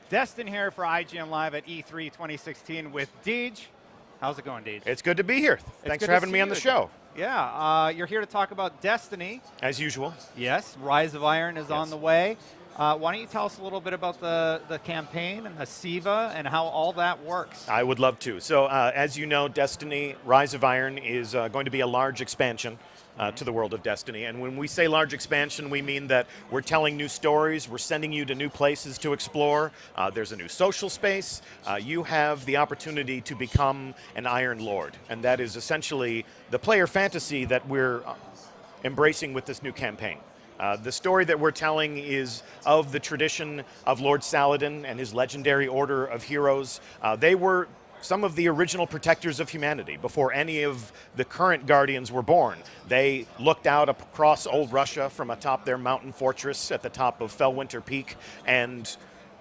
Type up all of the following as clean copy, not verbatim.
Destin here for IGN Live at E3 2016 with Deej. How's it going, Deej? It's good to be here. Thanks for having me on the show. Yeah, you're here to talk about Destiny. As usual. Yes, Rise of Iron is on the way. Why don't you tell us a little bit about the campaign and the SIVA and how all that works? I would love to. So, as you know, Destiny, Rise of Iron is going to be a large expansion to the world of Destiny. And when we say large expansion, we mean that we're telling new stories, we're sending you to new places to explore. There's a new social space. You have the opportunity to become an Iron Lord. And that is essentially the player fantasy that we're embracing with this new campaign. The story that we're telling is of the tradition of Lord Saladin and his legendary order of heroes. They were some of the original protectors of humanity before any of the current Guardians were born. They looked out across old Russia from atop their mountain fortress at the top of Fellwinter Peak, and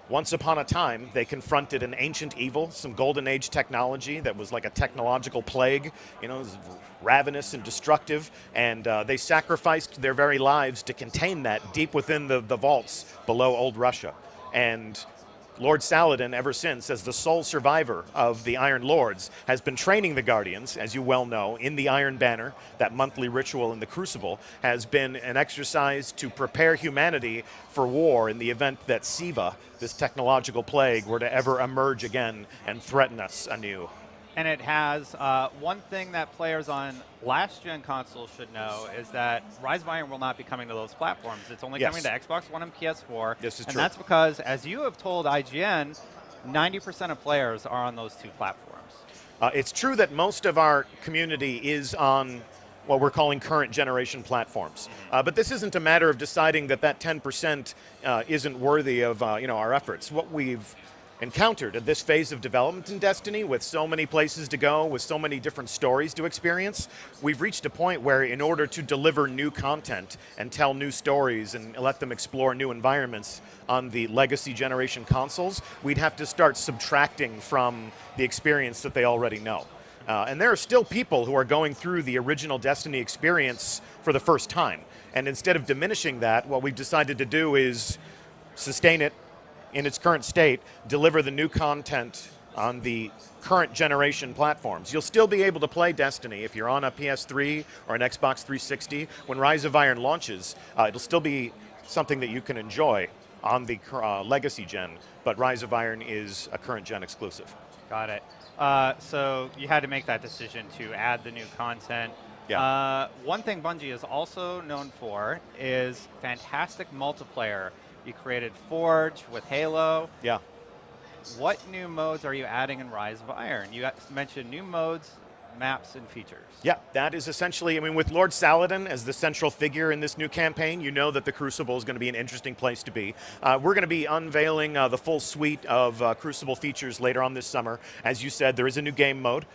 once upon a time, they confronted an ancient evil, some Golden Age technology that was like a technological plague, you know, it was ravenous and destructive, and they sacrificed their very lives to contain that deep within the vaults below old Russia. And Lord Saladin, ever since, as the sole survivor of the Iron Lords, has been training the Guardians, as you well know, in the Iron Banner. That monthly ritual in the Crucible has been an exercise to prepare humanity for war in the event that SIVA, this technological plague, were to ever emerge again and threaten us anew. And it has one thing that players on last-gen consoles should know is that Rise of Iron will not be coming to those platforms. It's only coming to Xbox One and PS4. This is true. And that's because, as you have told IGN, 90% of players are on those two platforms. It's true that most of our community is on what we're calling current generation platforms. But this isn't a matter of deciding that 10% isn't worthy of our efforts. What we've encountered at this phase of development in Destiny, with so many places to go, with so many different stories to experience, we've reached a point where in order to deliver new content and tell new stories and let them explore new environments on the legacy generation consoles, we'd have to start subtracting from the experience that they already know. And there are still people who are going through the original Destiny experience for the first time. And instead of diminishing that, what we've decided to do is sustain it in its current state, deliver the new content on the current generation platforms. You'll still be able to play Destiny if you're on a PS3 or an Xbox 360. When Rise of Iron launches, it'll still be something that you can enjoy on the legacy gen, but Rise of Iron is a current gen exclusive. Got it. So you had to make that decision to add the new content. Yeah. One thing Bungie is also known for is fantastic multiplayer. You created Forge with Halo. Yeah. What new modes are you adding in Rise of Iron? You mentioned new modes, maps, and features. Yeah, that is essentially, I mean, with Lord Saladin as the central figure in this new campaign, you know that the Crucible is going to be an interesting place to be. We're going to be unveiling the full suite of Crucible features later on this summer. As you said, there is a new game mode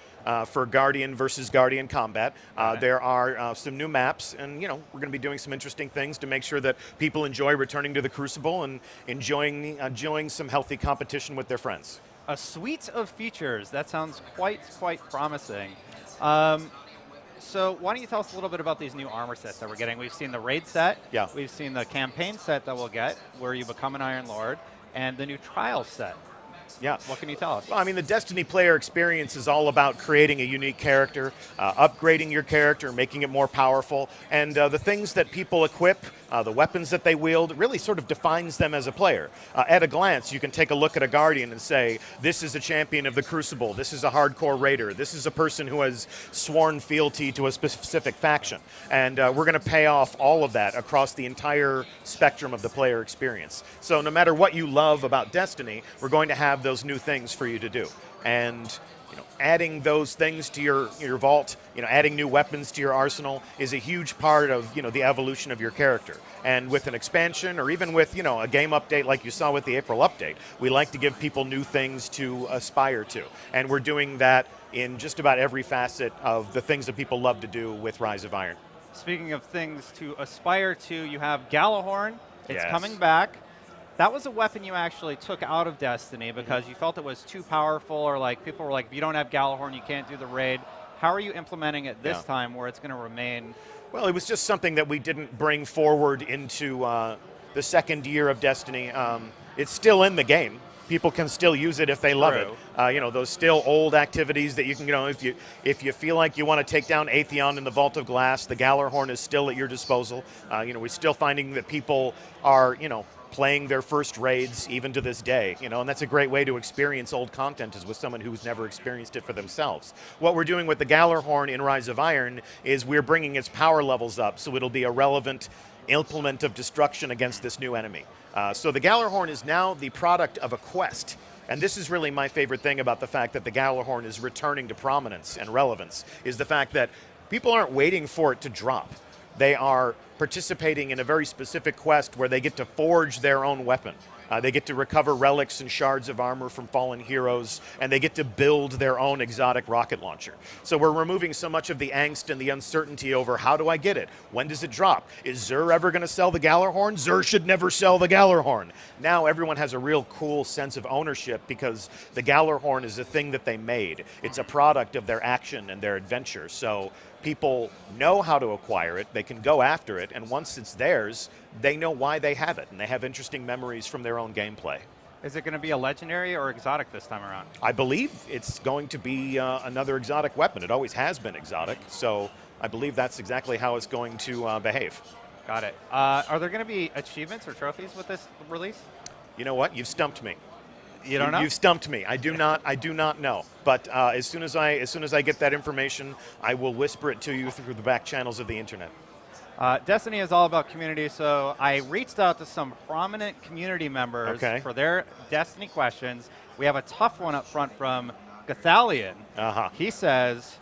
for Guardian versus Guardian combat. There are some new maps, and we're going to be doing some interesting things to make sure that people enjoy returning to the Crucible and enjoying some healthy competition with their friends. A suite of features. That sounds quite promising. So why don't you tell us a little bit about these new armor sets that we're getting? We've seen the raid set. Yeah. We've seen the campaign set that we'll get, where you become an Iron Lord, and the new trial set. Yeah. What can you tell us? Well, I mean, the Destiny player experience is all about creating a unique character, upgrading your character, making it more powerful, and the things that people equip, the weapons that they wield, really sort of defines them as a player. At a glance, you can take a look at a Guardian and say, this is a champion of the Crucible, this is a hardcore raider, this is a person who has sworn fealty to a specific faction. And we're going to pay off all of that across the entire spectrum of the player experience. So no matter what you love about Destiny, we're going to have those new things for you to do. And adding those things to your vault, adding new weapons to your arsenal is a huge part of the evolution of your character. And with an expansion, or even with a game update like you saw with the April update, we like to give people new things to aspire to. And we're doing that in just about every facet of the things that people love to do with Rise of Iron. Speaking of things to aspire to, you have Gjallarhorn. It's Yes. coming back. That was a weapon you actually took out of Destiny because you felt it was too powerful, or like people were like, if you don't have Gjallarhorn, you can't do the raid. How are you implementing it this time where it's going to remain? Well, it was just something that we didn't bring forward into the second year of Destiny. It's still in the game. people can still use it if they love it. True. Those still old activities that you can, if you feel like you want to take down Atheon in the Vault of Glass, the Gallarhorn is still at your disposal. We're still finding that people are, playing their first raids even to this day, and that's a great way to experience old content is with someone who's never experienced it for themselves. What we're doing with the Gallarhorn in Rise of Iron is we're bringing its power levels up so it'll be a relevant implement of destruction against this new enemy. So the Gallarhorn is now the product of a quest. And this is really my favorite thing about the fact that the Gallarhorn is returning to prominence and relevance, is the fact that people aren't waiting for it to drop. They are participating in a very specific quest where they get to forge their own weapon. They get to recover relics and shards of armor from fallen heroes, and they get to build their own exotic rocket launcher. So we're removing so much of the angst and the uncertainty over how do I get it? When does it drop? Is Xur ever going to sell the Gallarhorn? Xur should never sell the Gallarhorn. Now everyone has a real cool sense of ownership because the Gallarhorn is a thing that they made. It's a product of their action and their adventure. So people know how to acquire it, they can go after it, and once it's theirs, they know why they have it, and they have interesting memories from their own gameplay. Is it going to be a legendary or exotic this time around? I believe it's going to be another exotic weapon. It always has been exotic, so I believe that's exactly how it's going to behave. Got it. Are there going to be achievements or trophies with this release? You know what? You've stumped me. You don't know? You've stumped me. I do not know. But as soon as I get that information, I will whisper it to you through the back channels of the internet. Destiny is all about community, so I reached out to some prominent community members for their Destiny questions. We have a tough one up front from Gathalion. He says,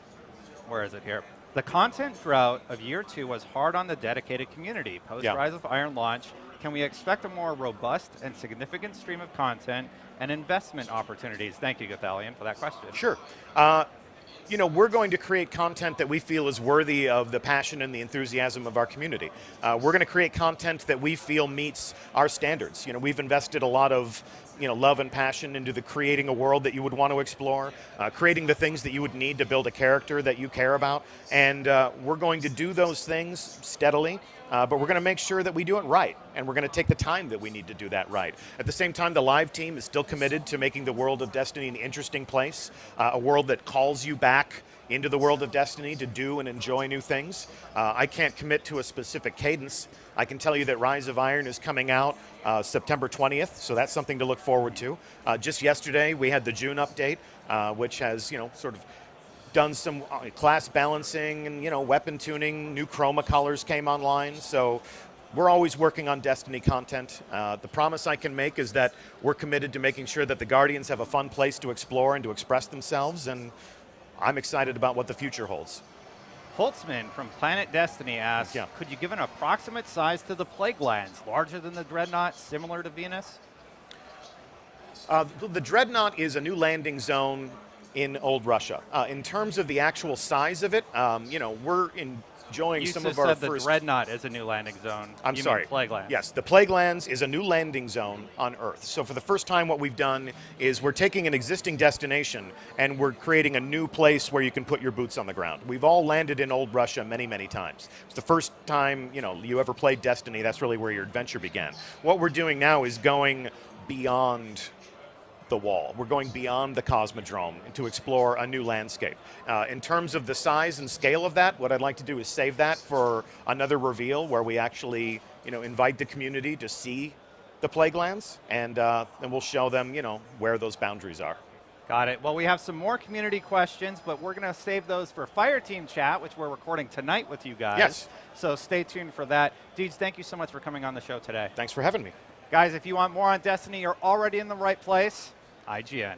where is it here? The content drought of year 2 was hard on the dedicated community. Post Rise of Iron launch, can we expect a more robust and significant stream of content and investment opportunities? Thank you, Gathalion, for that question. Sure. We're going to create content that we feel is worthy of the passion and the enthusiasm of our community. We're going to create content that we feel meets our standards. We've invested a lot of love and passion into the creating a world that you would want to explore, creating the things that you would need to build a character that you care about, and we're going to do those things steadily, but we're going to make sure that we do it right, and we're going to take the time that we need to do that right. At the same time, the live team is still committed to making the world of Destiny an interesting place, a world that calls you back into the world of Destiny to do and enjoy new things. I can't commit to a specific cadence. I can tell you that Rise of Iron is coming out September 20th, so that's something to look forward to. Just yesterday, we had the June update, which has, sort of done some class balancing and, weapon tuning. New chroma colors came online, so we're always working on Destiny content. The promise I can make is that we're committed to making sure that the Guardians have a fun place to explore and to express themselves, and I'm excited about what the future holds. Holtzman from Planet Destiny asks, could you give an approximate size to the plague lands? Larger than the Dreadnought, similar to Venus? The Dreadnought is a new landing zone in Old Russia. In terms of the actual size of it, we're enjoying some of our first... You said the Dreadnought is a new landing zone. I'm sorry. Plague Lands. Yes, the Plague Lands is a new landing zone on Earth. So for the first time, what we've done is we're taking an existing destination and we're creating a new place where you can put your boots on the ground. We've all landed in Old Russia many, many times. It's the first time, you ever played Destiny. That's really where your adventure began. What we're doing now is going beyond the wall. We're going beyond the Cosmodrome to explore a new landscape. In terms of the size and scale of that, what I'd like to do is save that for another reveal where we actually, invite the community to see the Plague Lands, and then we'll show them, where those boundaries are. Got it. Well, we have some more community questions, but we're going to save those for Fireteam Chat, which we're recording tonight with you guys. Yes. So stay tuned for that. Deej, thank you so much for coming on the show today. Thanks for having me. Guys, if you want more on Destiny, you're already in the right place. IGN.